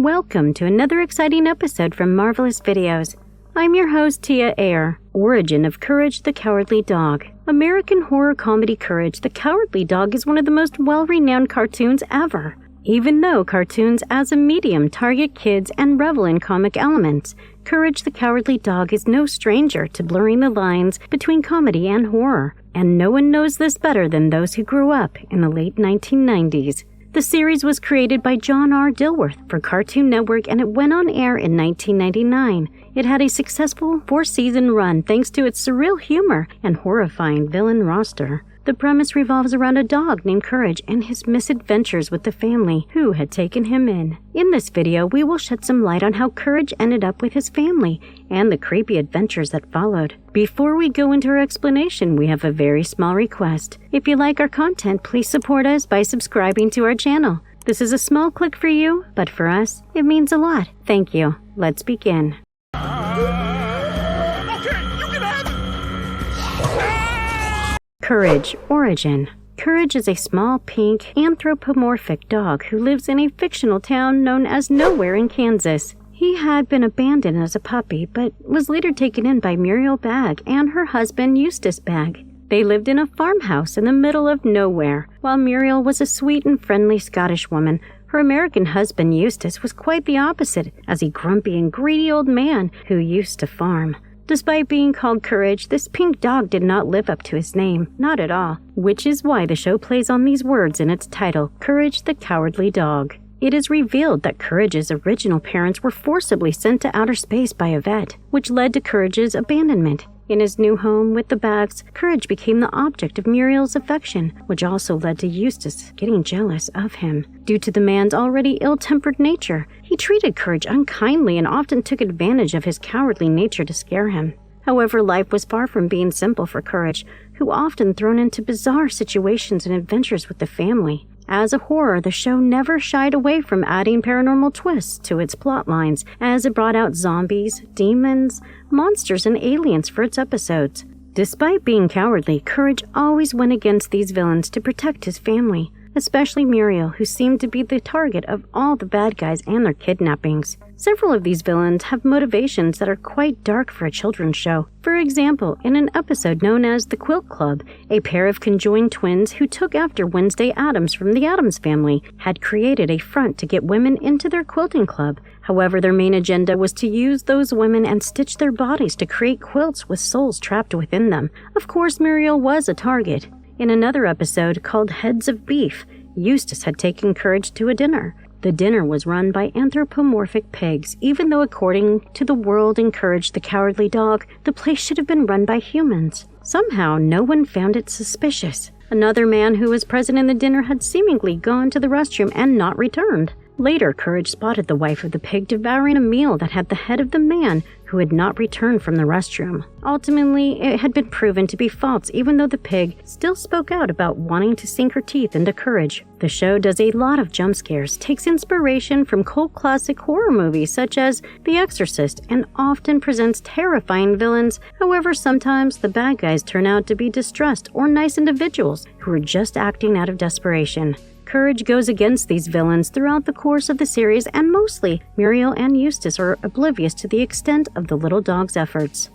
Welcome to another exciting episode from Marvelous Videos. I'm your host, Tia Ayer. Origin of Courage the Cowardly Dog. American horror comedy Courage the Cowardly Dog is one of the most well-renowned cartoons ever. Even though cartoons as a medium target kids and revel in comic elements, Courage the Cowardly Dog is no stranger to blurring the lines between comedy and horror, and no one knows this better than those who grew up in the late 1990s. The series was created by John R. Dilworth for Cartoon Network and it went on air in 1999. It had a successful 4-season run thanks to its surreal humor and horrifying villain roster. The premise revolves around a dog named Courage and his misadventures with the family who had taken him in. In this video, we will shed some light on how Courage ended up with his family and the creepy adventures that followed. Before we go into our explanation, we have a very small request. If you like our content, please support us by subscribing to our channel. This is a small click for you, but for us, it means a lot. Thank you. Let's begin. Courage Origin. Courage is a small, pink, anthropomorphic dog who lives in a fictional town known as Nowhere in Kansas. He had been abandoned as a puppy, but was later taken in by Muriel Bagg and her husband Eustace Bagg. They lived in a farmhouse in the middle of nowhere. While Muriel was a sweet and friendly Scottish woman, her American husband Eustace was quite the opposite, as a grumpy and greedy old man who used to farm. Despite being called Courage, this pink dog did not live up to his name, not at all, which is why the show plays on these words in its title, Courage the Cowardly Dog. It is revealed that Courage's original parents were forcibly sent to outer space by a vet, which led to Courage's abandonment. In his new home with the Baggs, Courage became the object of Muriel's affection, which also led to Eustace getting jealous of him. Due to the man's already ill-tempered nature, he treated Courage unkindly and often took advantage of his cowardly nature to scare him. However, life was far from being simple for Courage, who often thrown into bizarre situations and adventures with the family. As a horror, the show never shied away from adding paranormal twists to its plot lines, as it brought out zombies, demons, monsters, and aliens for its episodes. Despite being cowardly, Courage always went against these villains to protect his family, especially Muriel, who seemed to be the target of all the bad guys and their kidnappings. Several of these villains have motivations that are quite dark for a children's show. For example, in an episode known as The Quilt Club, a pair of conjoined twins who took after Wednesday Addams from the Addams Family had created a front to get women into their quilting club. However, their main agenda was to use those women and stitch their bodies to create quilts with souls trapped within them. Of course, Muriel was a target. In another episode called Heads of Beef, Eustace had taken Courage to a dinner. The dinner was run by anthropomorphic pigs, even though according to the world and Courage the Cowardly Dog, the place should have been run by humans. Somehow, no one found it suspicious. Another man who was present in the dinner had seemingly gone to the restroom and not returned. Later, Courage spotted the wife of the pig devouring a meal that had the head of the man who had not returned from the restroom. Ultimately, it had been proven to be false, even though the pig still spoke out about wanting to sink her teeth into Courage. The show does a lot of jump scares, takes inspiration from cult classic horror movies such as The Exorcist, and often presents terrifying villains. However, sometimes the bad guys turn out to be distressed or nice individuals who are just acting out of desperation. Courage goes against these villains throughout the course of the series, and mostly, Muriel and Eustace are oblivious to the extent of the little dog's efforts.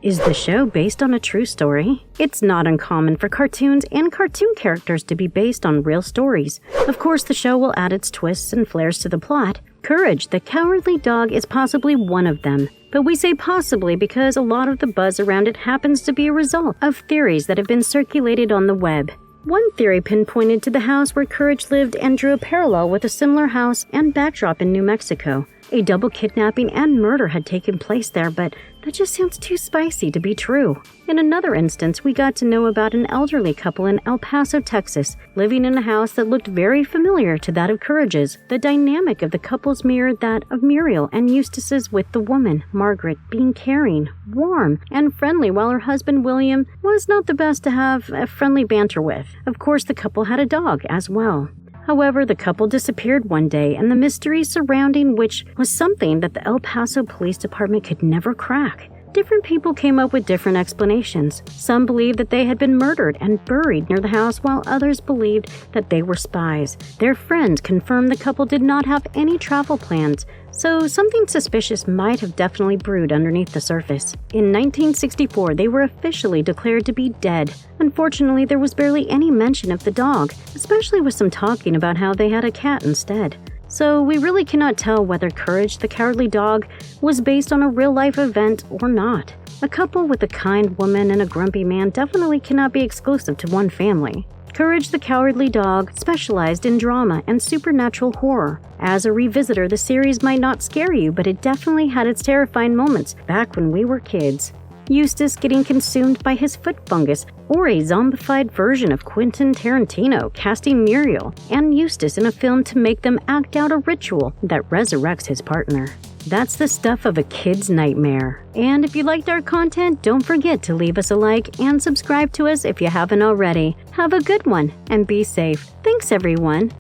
Is the show based on a true story? It's not uncommon for cartoons and cartoon characters to be based on real stories. Of course, the show will add its twists and flares to the plot. Courage the Cowardly Dog is possibly one of them. But we say possibly because a lot of the buzz around it happens to be a result of theories that have been circulated on the web. One theory pinpointed to the house where Courage lived and drew a parallel with a similar house and backdrop in New Mexico. A double kidnapping and murder had taken place there, but that just sounds too spicy to be true. In another instance, we got to know about an elderly couple in El Paso, Texas, living in a house that looked very familiar to that of Courage's. The dynamic of the couples mirrored that of Muriel and Eustace's, with the woman, Margaret, being caring, warm, and friendly, while her husband, William, was not the best to have a friendly banter with. Of course, the couple had a dog as well. However, the couple disappeared one day, and the mystery surrounding which was something that the El Paso Police Department could never crack. Different people came up with different explanations. Some believed that they had been murdered and buried near the house, while others believed that they were spies. Their friends confirmed the couple did not have any travel plans, so something suspicious might have definitely brewed underneath the surface. In 1964, they were officially declared to be dead. Unfortunately, there was barely any mention of the dog, especially with some talking about how they had a cat instead. So we really cannot tell whether Courage the Cowardly Dog was based on a real-life event or not. A couple with a kind woman and a grumpy man definitely cannot be exclusive to one family. Courage the Cowardly Dog specialized in drama and supernatural horror. As a revisitor, the series might not scare you, but it definitely had its terrifying moments back when we were kids. Eustace getting consumed by his foot fungus, or a zombified version of Quentin Tarantino casting Muriel and Eustace in a film to make them act out a ritual that resurrects his partner. That's the stuff of a kid's nightmare. And if you liked our content, don't forget to leave us a like and subscribe to us if you haven't already. Have a good one and be safe. Thanks, everyone.